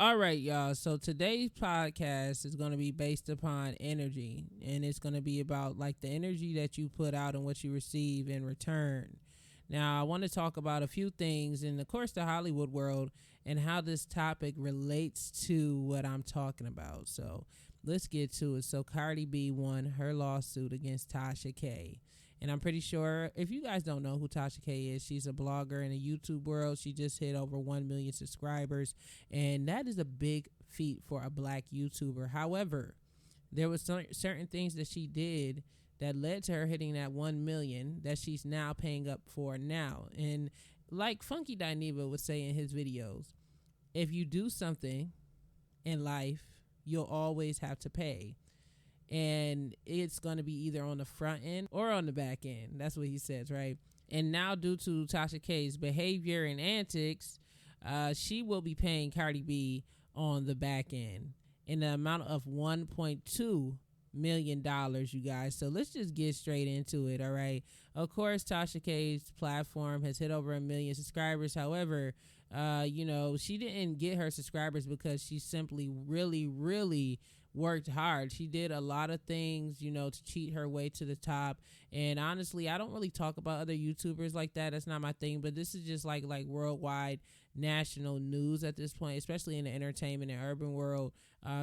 All right, y'all. So today's podcast is going to be based upon energy, and it's going to be about like the energy that you put out and what you receive in return. Now, I want to talk about a few things in, of course, the Hollywood world and how this topic relates to what I'm talking about. So let's get to it. So Cardi B won her lawsuit against TASHA K. And I'm pretty sure if you guys don't know who Tasha K is, she's a blogger in the YouTube world. She just hit over 1 million subscribers. And that is a big feat for a black YouTuber. However, there was certain things that she did that led to her hitting that 1 million that she's now paying up for now. And like Funky Dineva would say in his videos, if you do something in life, you'll always have to pay. And it's going to be either on the front end or on the back end. That's what he says, right? And now, due to Tasha K's behavior and antics, she will be paying Cardi B on the back end in the amount of $1.2 million, you guys. So let's just get straight into it, all right? Of course, Tasha K's platform has hit over 1 million subscribers. However, she didn't get her subscribers because she simply really worked hard. She did a lot of things, to cheat her way to the top. And honestly, I don't really talk about other YouTubers like that. That's not my thing. But this is just like worldwide national news at this point, especially in the entertainment and urban world.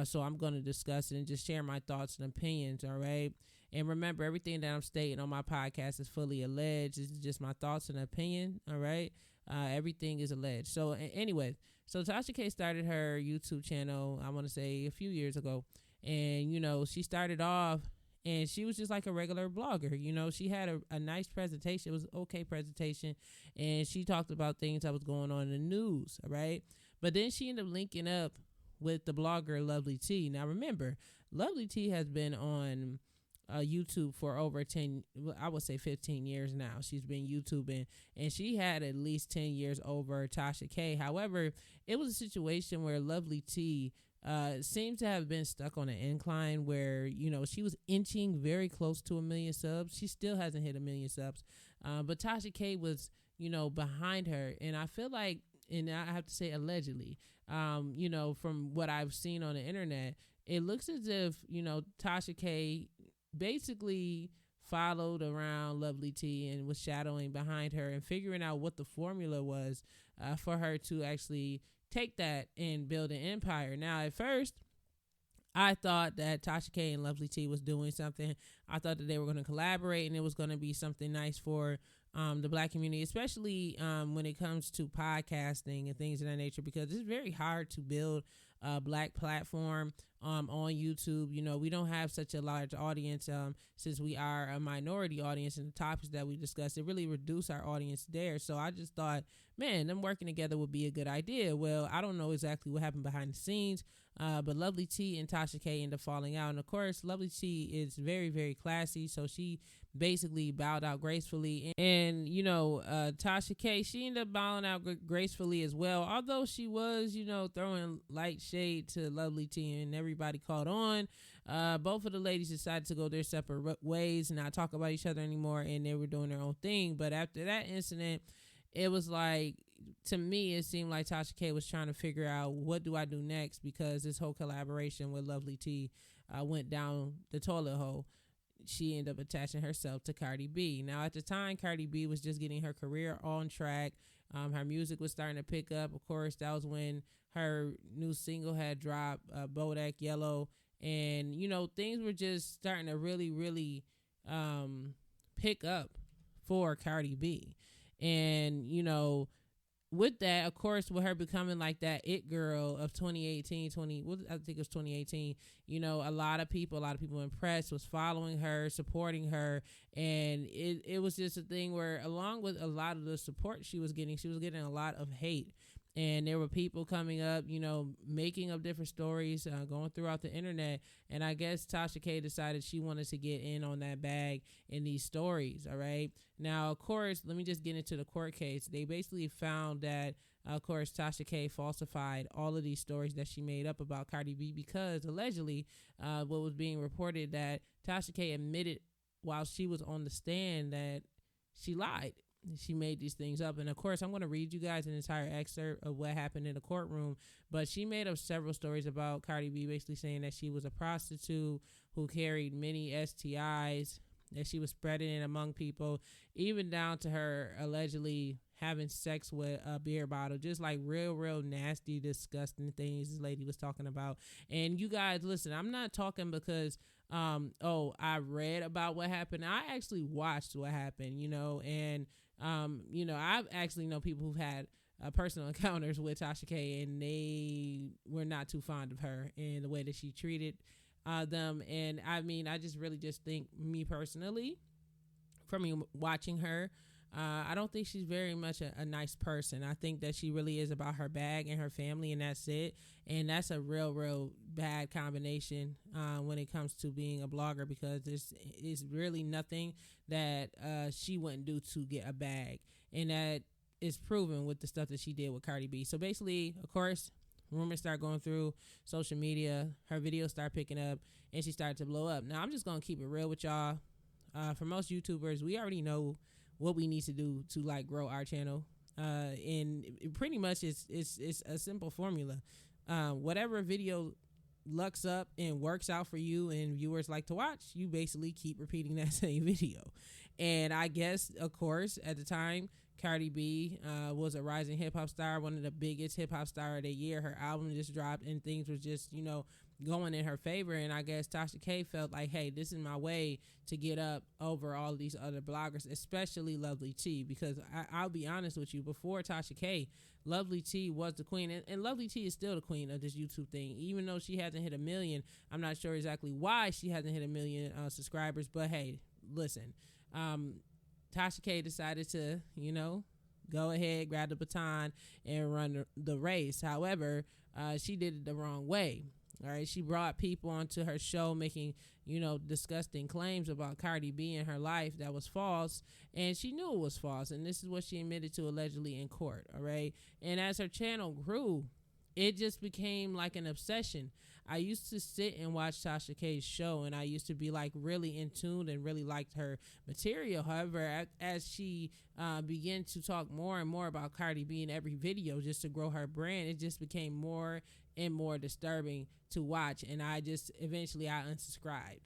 So I'm going to discuss it and just share my thoughts and opinions. All right. And remember, everything that I'm stating on my podcast is fully alleged. This is just my thoughts and opinion. All right. Everything is alleged. So anyway, so Tasha K started her YouTube channel, I want to say a few years ago. And, she started off and she was just like a regular blogger. She had a nice presentation. It was an okay presentation. And she talked about things that was going on in the news. All right. But then she ended up linking up with the blogger Lovely T. Now, remember, Lovely T has been on YouTube for over 10, I would say 15 years now. She's been YouTubing and she had at least 10 years over Tasha K. However, it was a situation where Lovely T seemed to have been stuck on an incline where, she was inching very close to 1 million subs. She still hasn't hit 1 million subs. But Tasha K was, behind her. And I feel like, and I have to say allegedly, from what I've seen on the internet, it looks as if, Tasha K basically followed around Lovely T and was shadowing behind her and figuring out what the formula was for her to actually take that and build an empire. Now, at first, I thought that Tasha K and Lovely T was doing something. I thought that they were going to collaborate and it was going to be something nice for the black community, especially when it comes to podcasting and things of that nature, because it's very hard to build a black platform on YouTube. We don't have such a large audience since we are a minority audience, and the topics that we discuss, it really reduce our audience there. So I just thought, man, them working together would be a good idea. Well, I don't know exactly what happened behind the scenes, but Lovely T and Tasha K ended up falling out. And of course, Lovely T is very classy, so she basically bowed out gracefully. And Tasha K, she ended up bowing out gracefully as well, although she was, throwing light shade to Lovely T and everybody caught on. Both of the ladies decided to go their separate ways and not talk about each other anymore, and they were doing their own thing. But after that incident, it was like, to me, it seemed like Tasha K was trying to figure out, what do I do next? Because this whole collaboration with Lovely T went down the toilet hole. She ended up attaching herself to Cardi B. Now, at the time, Cardi B was just getting her career on track. Her music was starting to pick up. Of course, that was when her new single had dropped, Bodak Yellow. And, things were just starting to really pick up for Cardi B. And, with that, of course, with her becoming like that it girl of 2018, I think it was 2018, a lot of people impressed, was following her, supporting her. And it was just a thing where, along with a lot of the support she was getting a lot of hate. And there were people coming up, making up different stories, going throughout the internet. And I guess Tasha K decided she wanted to get in on that bag in these stories. All right. Now, of course, let me just get into the court case. They basically found that, of course, Tasha K falsified all of these stories that she made up about Cardi B, because allegedly what was being reported, that Tasha K admitted while she was on the stand that she lied. she made these things up. And of course, I'm going to read you guys an entire excerpt of what happened in the courtroom. But she made up several stories about Cardi B, basically saying that she was a prostitute who carried many STIs, that she was spreading it among people, even down to her allegedly having sex with a beer bottle, just like real nasty, disgusting things this lady was talking about. And you guys, listen, I'm not talking because I read about what happened. I actually watched what happened, and I've actually know people who've had personal encounters with Tasha K, and they were not too fond of her and the way that she treated them. And I mean, I just think, me personally, from me watching her, I don't think she's very much a nice person. I think that she really is about her bag and her family, and that's it. And that's a real bad combination when it comes to being a blogger, because there's really nothing that she wouldn't do to get a bag. And that is proven with the stuff that she did with Cardi B. So basically, of course, rumors start going through social media. Her videos start picking up, and she started to blow up. Now, I'm just going to keep it real with y'all. For most YouTubers, we already know what we need to do to like grow our channel, and it pretty much it's a simple formula. Whatever video lucks up and works out for you and viewers like to watch, you basically keep repeating that same video. And I guess, of course, at the time, Cardi B was a rising hip-hop star, one of the biggest hip-hop star of the year. Her album just dropped and things was just going in her favor. And I guess Tasha K felt like, hey, this is my way to get up over all these other bloggers, especially Lovely T, because I'll be honest with you, before Tasha K, Lovely T was the queen, and Lovely T is still the queen of this YouTube thing. Even though she hasn't hit 1 million, I'm not sure exactly why she hasn't hit 1 million subscribers, but hey, listen, Tasha K decided to, go ahead, grab the baton, and run the race. However, she did it the wrong way. All right, she brought people onto her show making, disgusting claims about Cardi B and her life that was false, and she knew it was false, and this is what she admitted to allegedly in court. All right, and as her channel grew, it just became like an obsession. I used to sit and watch Tasha K's show, and I used to be like really in tune and really liked her material. However, as she began to talk more and more about Cardi B in every video just to grow her brand, it just became more and more disturbing to watch. And I just eventually I unsubscribed.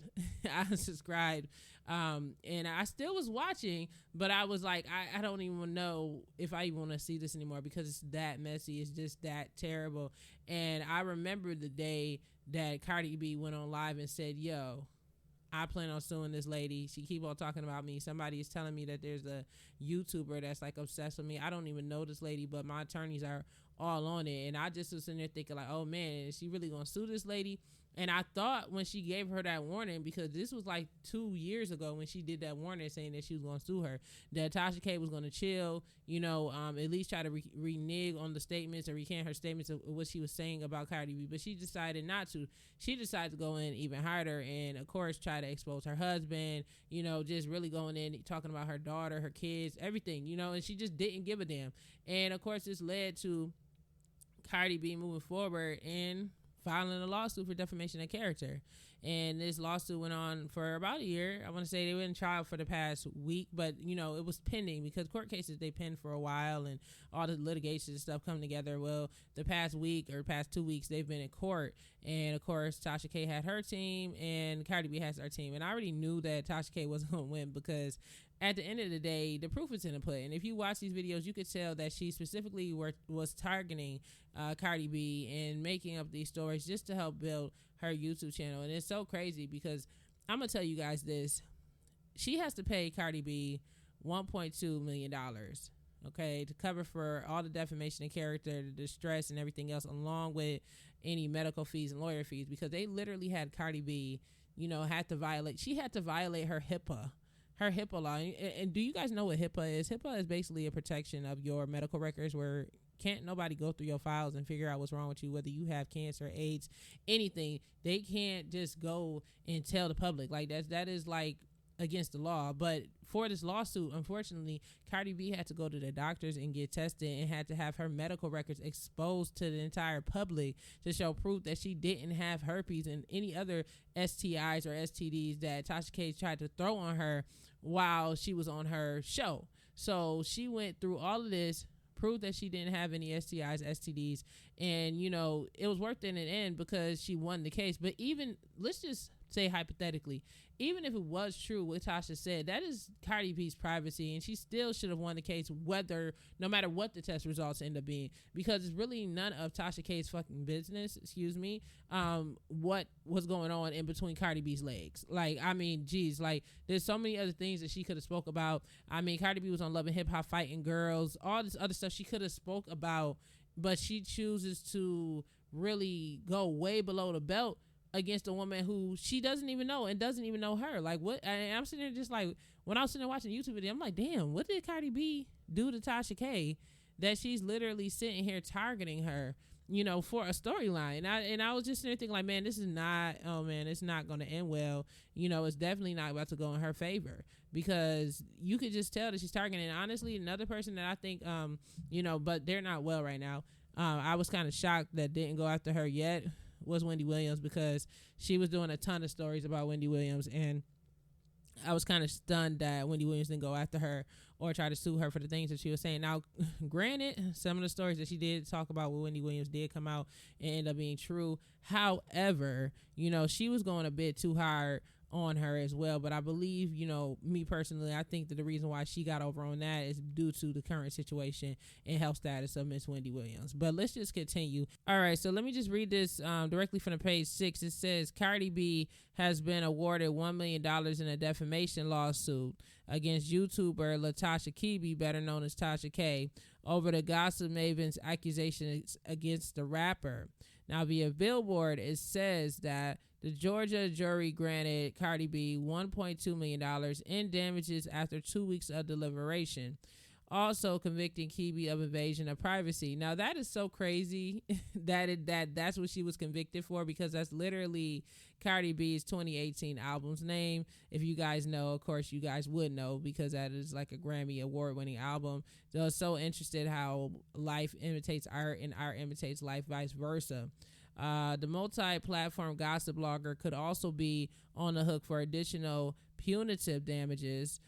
I unsubscribed, and I still was watching, but I was like, I don't even know if I even want to see this anymore, because it's that messy. It's just that terrible. And I remember the day that Cardi B went on live and said, yo, I plan on suing this lady. She keep on talking about me. Somebody is telling me that there's a YouTuber that's like obsessed with me. I don't even know this lady, but my attorneys are all on it. And I just was sitting there thinking like, oh man, is she really gonna sue this lady? And I thought when she gave her that warning, because this was like 2 years ago when she did that warning saying that she was going to sue her, that Tasha K was going to chill, at least try to renege on the statements or recant her statements of what she was saying about Cardi B. But she decided not to. She decided to go in even harder and, of course, try to expose her husband, just really going in, talking about her daughter, her kids, everything, and she just didn't give a damn. And, of course, this led to Cardi B moving forward and filing a lawsuit for defamation of character. And this lawsuit went on for about a year. I want to say they were in trial for the past week, but it was pending, because court cases, they pen for a while and all the litigation and stuff come together. Well, the past week or past 2 weeks, they've been in court. And of course, Tasha K had her team and Cardi B has her team. And I already knew that Tasha K wasn't going to win, because at the end of the day, the proof is in the pudding. If you watch these videos, you could tell that she specifically was targeting Cardi B and making up these stories just to help build her YouTube channel. And it's so crazy, because I'm going to tell you guys this. She has to pay Cardi B $1.2 million, okay, to cover for all the defamation of character, the distress and everything else, along with any medical fees and lawyer fees, because they literally had Cardi B, had to violate her HIPAA law. And do you guys know what HIPAA is? HIPAA is basically a protection of your medical records, where can't nobody go through your files and figure out what's wrong with you, whether you have cancer, AIDS, anything. They can't just go and tell the public. Like that is like against the law. But for this lawsuit, unfortunately, Cardi B had to go to the doctors and get tested and had to have her medical records exposed to the entire public to show proof that she didn't have herpes and any other STIs or STDs that Tasha K tried to throw on her while she was on her show. So she went through all of this, proved that she didn't have any STIs, STDs, and it was worth it in the end because she won the case. But even, let's just say hypothetically, even if it was true what Tasha said, that is Cardi B's privacy, and she still should have won the case, no matter what the test results end up being, because it's really none of Tasha K's fucking business, what was going on in between Cardi B's legs. Like, I mean, geez, like, there's so many other things that she could have spoke about. I mean, Cardi B was on Love and Hip Hop fighting girls, all this other stuff she could have spoke about, but she chooses to really go way below the belt against a woman who she doesn't even know and doesn't even know her. Like, what? And I'm sitting there just like, when I was sitting there watching the YouTube video, I'm like, damn, what did Cardi B do to Tasha K that she's literally sitting here targeting her, for a storyline? And I was just sitting there thinking, like, man, this is not, it's not going to end well. It's definitely not about to go in her favor, because you could just tell that she's targeting. And honestly, another person that I think, but they're not well right now. I was kind of shocked that didn't go after her yet was Wendy Williams, because she was doing a ton of stories about Wendy Williams, and I was kind of stunned that Wendy Williams didn't go after her or try to sue her for the things that she was saying. Now, granted, some of the stories that she did talk about with Wendy Williams did come out and end up being true. However, she was going a bit too hard on her as well. But I believe, me personally, I think that the reason why she got over on that is due to the current situation and health status of Miss Wendy Williams. But let's just continue. All right, so let me just read this directly from the page 6. It says Cardi B has been awarded $1 million in a defamation lawsuit against YouTuber LaTasha Kebe, better known as Tasha K, over the Gossip Maven's accusations against the rapper. Now, via Billboard, it says that the Georgia jury granted Cardi B $1.2 million in damages after 2 weeks of deliberation, also convicting Kebe of invasion of privacy. Now, that is so crazy that's what she was convicted for, because that's literally Cardi B's 2018 album's name. If you guys know, of course, you guys would know, because that is like a Grammy award-winning album. So I was so interested how life imitates art and art imitates life, vice versa. The multi-platform gossip blogger could also be on the hook for additional punitive damages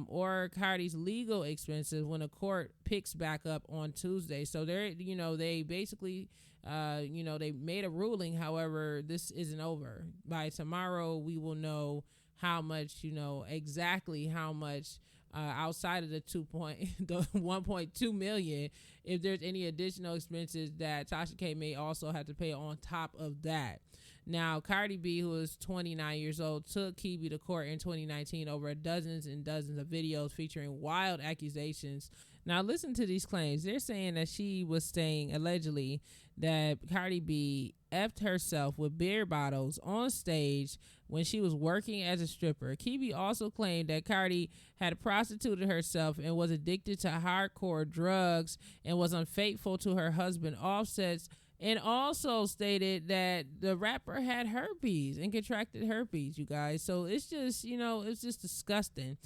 or Cardi's legal expenses when the court picks back up on Tuesday. So they basically, they made a ruling. However, this isn't over. By tomorrow, we will know how much, exactly how much outside of the 1.2 million, if there's any additional expenses that Tasha K may also have to pay on top of that. Now, Cardi B, who is 29 years old, took Kebe to court in 2019 over dozens and dozens of videos featuring wild accusations. Now, listen to these claims. They're saying that she was saying, allegedly, that Cardi B effed herself with beer bottles on stage when she was working as a stripper. Kebe also claimed that Cardi had prostituted herself and was addicted to hardcore drugs and was unfaithful to her husband Offset's, and also stated that the rapper had herpes and contracted herpes, you guys. So it's just, it's just disgusting.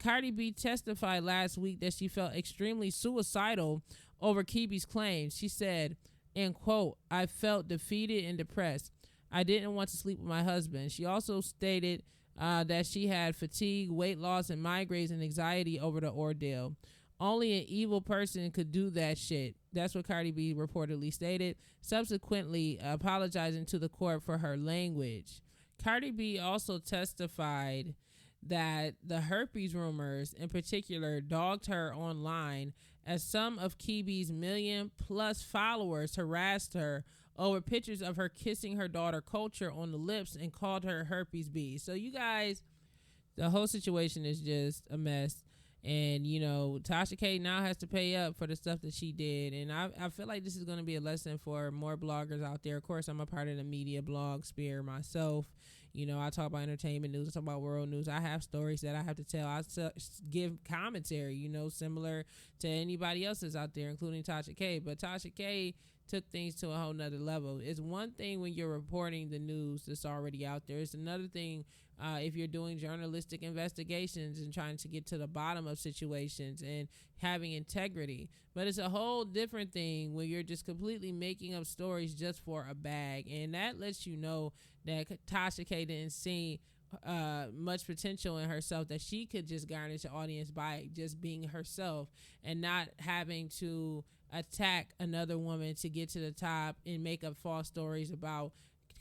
Cardi B testified last week that she felt extremely suicidal over Kebe's claims. She said, end quote, "I felt defeated and depressed. I didn't want to sleep with my husband." She also stated that she had fatigue, weight loss, and migraines and anxiety over the ordeal. Only an evil person could do that shit. That's what Cardi B reportedly stated, subsequently apologizing to the court for her language. Cardi B also testified that the herpes rumors in particular dogged her online, as some of Kebe's 1 million+ followers harassed her over pictures of her kissing her daughter Culture on the lips and called her herpes B. So you guys, the whole situation is just a mess. And, Tasha K now has to pay up for the stuff that she did. And I feel like this is going to be a lesson for more bloggers out there. Of course, I'm a part of the media blog sphere myself. I talk about entertainment news. I talk about world news. I have stories that I have to tell. I give commentary, similar to anybody else's out there, including Tasha K. But Tasha K took things to a whole nother level. It's one thing when you're reporting the news that's already out there. It's another thing if you're doing journalistic investigations and trying to get to the bottom of situations and having integrity. But it's a whole different thing when you're just completely making up stories just for a bag. And that lets you know that Tasha K didn't see much potential in herself that she could just garnish an audience by just being herself and not having to attack another woman to get to the top and make up false stories about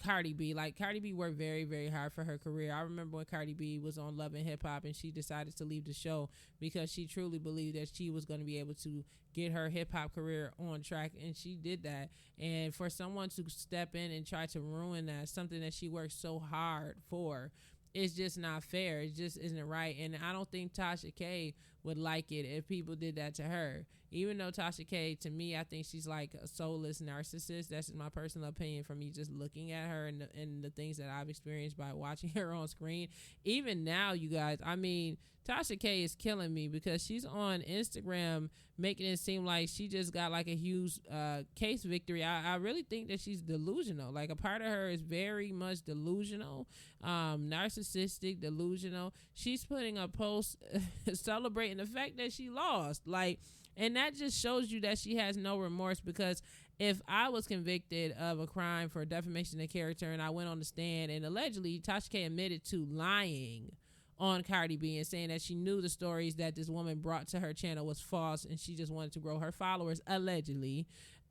Cardi B. Like, Cardi B worked very, very hard for her career. I remember when Cardi B was on Love and Hip Hop and she decided to leave the show because she truly believed that she was going to be able to get her hip hop career on track, and she did that. And for someone to step in and try to ruin that, something that she worked so hard for, it's just not fair. It just isn't right. And I don't think Tasha K would like it if people did that to her. Even though Tasha K, to me, I think she's like a soulless narcissist. That's just my personal opinion from me just looking at her and the things that I've experienced by watching her on screen. Even now, you guys, I mean, Tasha K is killing me because she's on Instagram making it seem like she just got like a huge case victory. I really think that she's delusional. Like, a part of her is very much delusional, narcissistic, delusional. She's putting a post celebrating the fact that she lost. Like, and that just shows you that she has no remorse, because if I was convicted of a crime for defamation of character and I went on the stand and allegedly Tasha K admitted to lying on Cardi B and saying that she knew the stories that this woman brought to her channel was false and she just wanted to grow her followers, allegedly,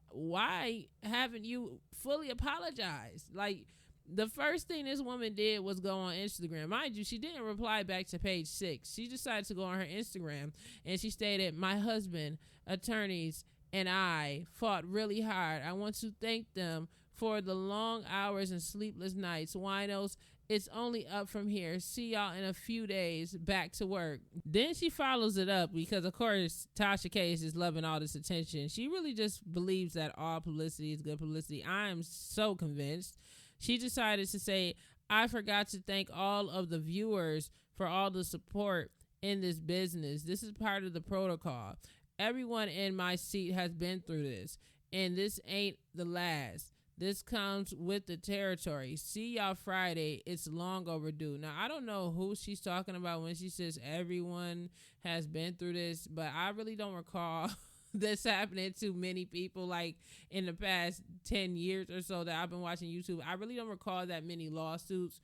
why haven't you fully apologized? Like, the first thing this woman did was go on Instagram. Mind you, she didn't reply back to page 6. She decided to go on her Instagram and she stated, "My husband, attorneys, and I fought really hard. I want to thank them for the long hours and sleepless nights. Winos, it's only up from here. See y'all in a few days. Back to work." Then she follows it up because, of course, Tasha K is just loving all this attention. She really just believes that all publicity is good publicity. I am so convinced. She decided to say, "I forgot to thank all of the viewers for all the support in this business. This is part of the protocol. Everyone in my seat has been through this, and this ain't the last. This comes with the territory. See y'all Friday. It's long overdue." Now, I don't know who she's talking about when she says everyone has been through this, but I really don't recall this happening to many people. Like, in the past 10 years or so that I've been watching YouTube, I really don't recall that many lawsuits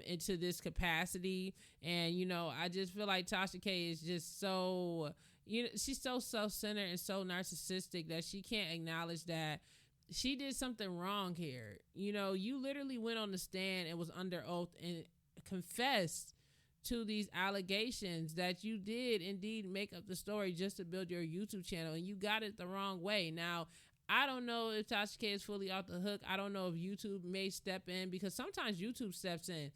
into this capacity. And, you know, I just feel like Tasha K is just so, you know, she's so self-centered and so narcissistic that she can't acknowledge that she did something wrong here. You know, you literally went on the stand and was under oath and confessed to these allegations that you did indeed make up the story just to build your YouTube channel, and you got it the wrong way. Now, I don't know if Tasha K is fully off the hook. I don't know if YouTube may step in, because sometimes YouTube steps in.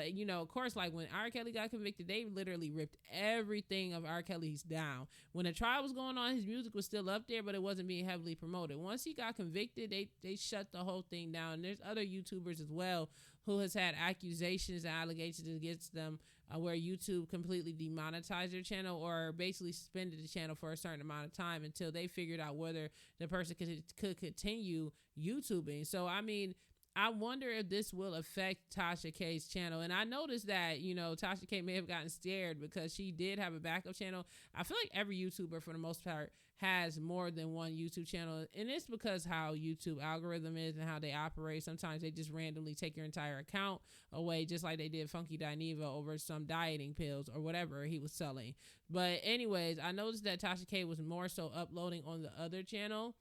You know, of course, like when R. Kelly got convicted, they literally ripped everything of R. Kelly's down. When the trial was going on, his music was still up there, but it wasn't being heavily promoted. Once he got convicted, they shut the whole thing down. There's other YouTubers as well who has had accusations and allegations against them where YouTube completely demonetized their channel or basically suspended the channel for a certain amount of time until they figured out whether the person could continue YouTubing. So, I mean, I wonder if this will affect Tasha K's channel. And I noticed that, you know, Tasha K may have gotten scared because she did have a backup channel. I feel like every YouTuber, for the most part, has more than one YouTube channel. And it's because how YouTube algorithm is and how they operate. Sometimes they just randomly take your entire account away, just like they did Funky Dineva over some dieting pills or whatever he was selling. But anyways, I noticed that Tasha K was more so uploading on the other channel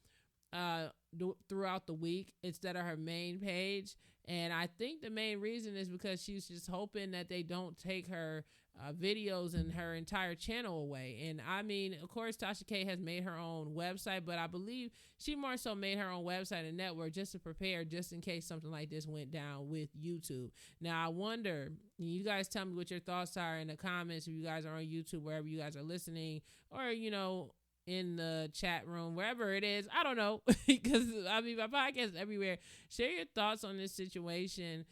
throughout the week instead of her main page. And I think the main reason is because she's just hoping that they don't take her videos and her entire channel away. And I mean, of course, Tasha K has made her own website, but I believe she more so made her own website and network just to prepare, just in case something like this went down with YouTube. Now, I wonder, you guys tell me what your thoughts are in the comments if you guys are on YouTube, wherever you guys are listening, or, you know, in the chat room, wherever it is. I don't know, because I mean, my podcast is everywhere. Share your thoughts on this situation.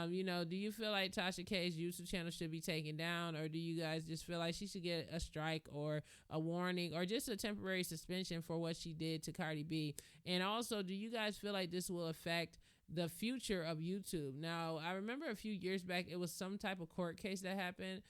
You know, do you feel like Tasha K's YouTube channel should be taken down, or do you guys just feel like she should get a strike or a warning or just a temporary suspension for what she did to Cardi B? And also, do you guys feel like this will affect the future of YouTube? Now, I remember a few years back, it was some type of court case that happened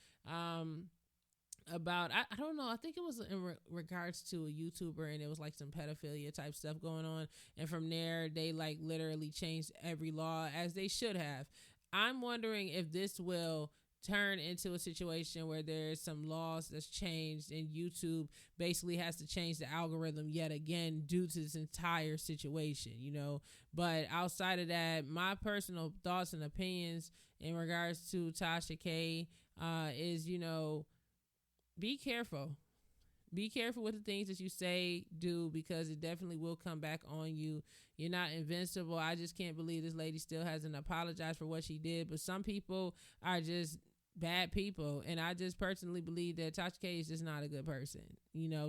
about, I don't know, I think it was in regards to a YouTuber, and it was like some pedophilia type stuff going on, and from there they like literally changed every law, as they should have. I'm wondering if this will turn into a situation where there's some laws that's changed and YouTube basically has to change the algorithm yet again due to this entire situation, But outside of that, my personal thoughts and opinions in regards to Tasha K is, be careful. Be careful with the things that you say, do, because it definitely will come back on you. You're not invincible. I just can't believe this lady still hasn't apologized for what she did. But some people are just bad people. And I just personally believe that Tasha K is just not a good person.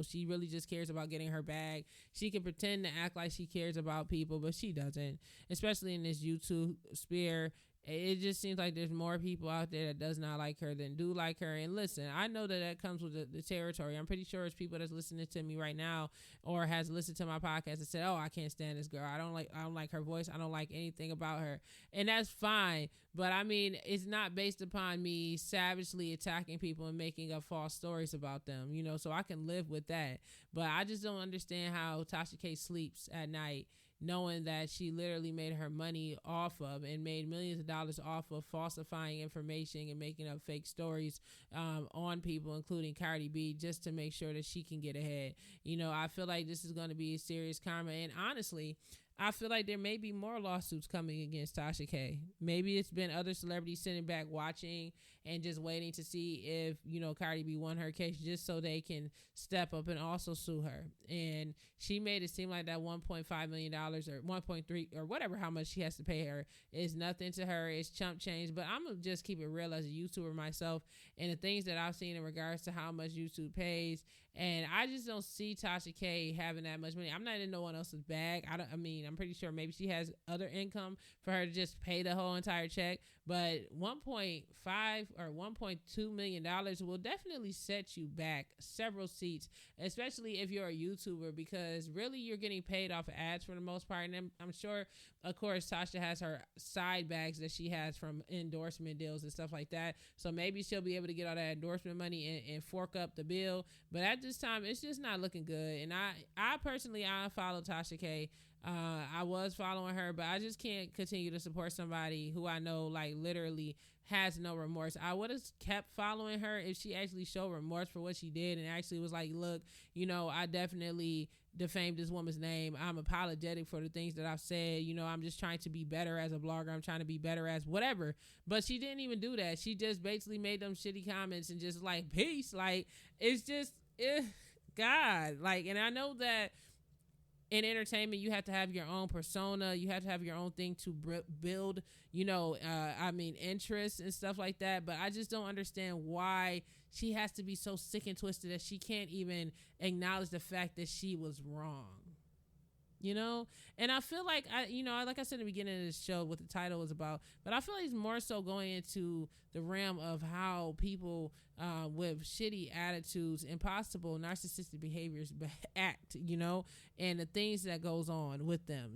She really just cares about getting her bag. She can pretend to act like she cares about people, but she doesn't, especially in this YouTube sphere. It just seems like there's more people out there that does not like her than do like her. And listen, I know that comes with the territory. I'm pretty sure it's people that's listening to me right now or has listened to my podcast and said, "Oh, I can't stand this girl. I don't like her voice. I don't like anything about her." And that's fine. But I mean, it's not based upon me savagely attacking people and making up false stories about them, so I can live with that. But I just don't understand how Tasha K sleeps at night, knowing that she literally made her money off of and made millions of dollars off of falsifying information and making up fake stories on people, including Cardi B, just to make sure that she can get ahead. I feel like this is going to be a serious karma. And honestly, I feel like there may be more lawsuits coming against Tasha K. Maybe it's been other celebrities sitting back watching and just waiting to see if, Cardi B won her case just so they can step up and also sue her. And she made it seem like that $1.5 million or 1.3 or whatever, how much she has to pay her is nothing to her. It's chump change. But I'm going to just keep it real as a YouTuber myself and the things that I've seen in regards to how much YouTube pays. And I just don't see Tasha K having that much money. I'm not in no one else's bag. I'm pretty sure maybe she has other income for her to just pay the whole entire check. But $1.5 or $1.2 million will definitely set you back several seats, especially if you're a YouTuber, because really you're getting paid off of ads for the most part. And I'm sure, of course, Tasha has her side bags that she has from endorsement deals and stuff like that. So maybe she'll be able to get all that endorsement money and fork up the bill. But at this time, it's just not looking good. And I personally, I follow Tasha K. I was following her, but I just can't continue to support somebody who I know like literally has no remorse. I would have kept following her if she actually showed remorse for what she did and actually was like, look, I definitely defamed this woman's name. I'm apologetic for the things that I've said. I'm just trying to be better as a blogger. I'm trying to be better as whatever. But she didn't even do that. She just basically made them shitty comments and just like, peace. Like, it's just, God. Like, and I know that in entertainment, you have to have your own persona. You have to have your own thing to build, interests and stuff like that. But I just don't understand why she has to be so sick and twisted that she can't even acknowledge the fact that she was wrong. And I feel like like I said in the beginning of this show, what the title was about, but I feel like it's more so going into the realm of how people with shitty attitudes, impossible narcissistic behaviors act, and the things that goes on with them.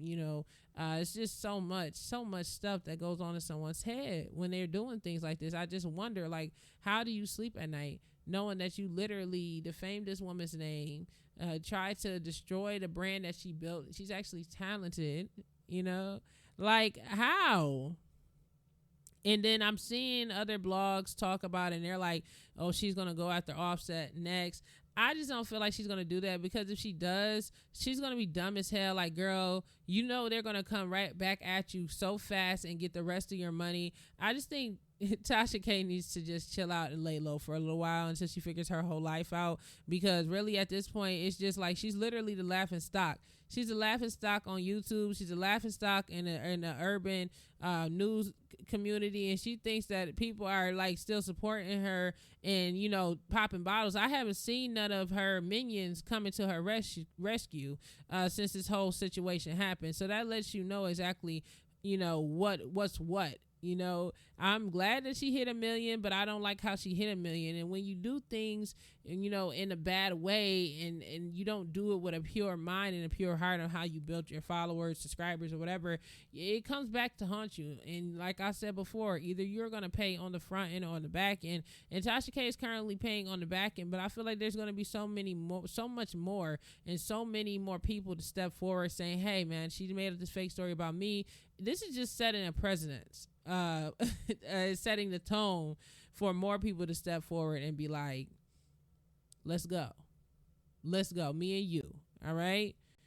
It's just so much stuff that goes on in someone's head when they're doing things like this. I just wonder, like, how do you sleep at night knowing that you literally defamed this woman's name, tried to destroy the brand that she built? She's actually talented, like, how? And then I'm seeing other blogs talk about it, and they're like, oh, she's going to go after Offset next. I just don't feel like she's going to do that, because if she does, she's going to be dumb as hell. Like, girl, they're going to come right back at you so fast and get the rest of your money. I just think Tasha K needs to just chill out and lay low for a little while until she figures her whole life out, because really at this point, it's just like she's literally the laughing stock. She's a laughing stock on YouTube. She's a laughing stock in the urban news community, and she thinks that people are like still supporting her and popping bottles. I haven't seen none of her minions coming to her rescue since this whole situation happened. So that lets you know exactly what's what. I'm glad that she hit 1 million, but I don't like how she hit 1 million. And when you do things in a bad way, and you don't do it with a pure mind and a pure heart on how you built your followers, subscribers, or whatever, it comes back to haunt you. And like I said before, either you're going to pay on the front end or on the back end. And Tasha K is currently paying on the back end, but I feel like there's going to be so much more, and so many more people to step forward saying, hey man, she made up this fake story about me. This is just setting a precedence, setting the tone for more people to step forward and be like, let's go, me and you. All right.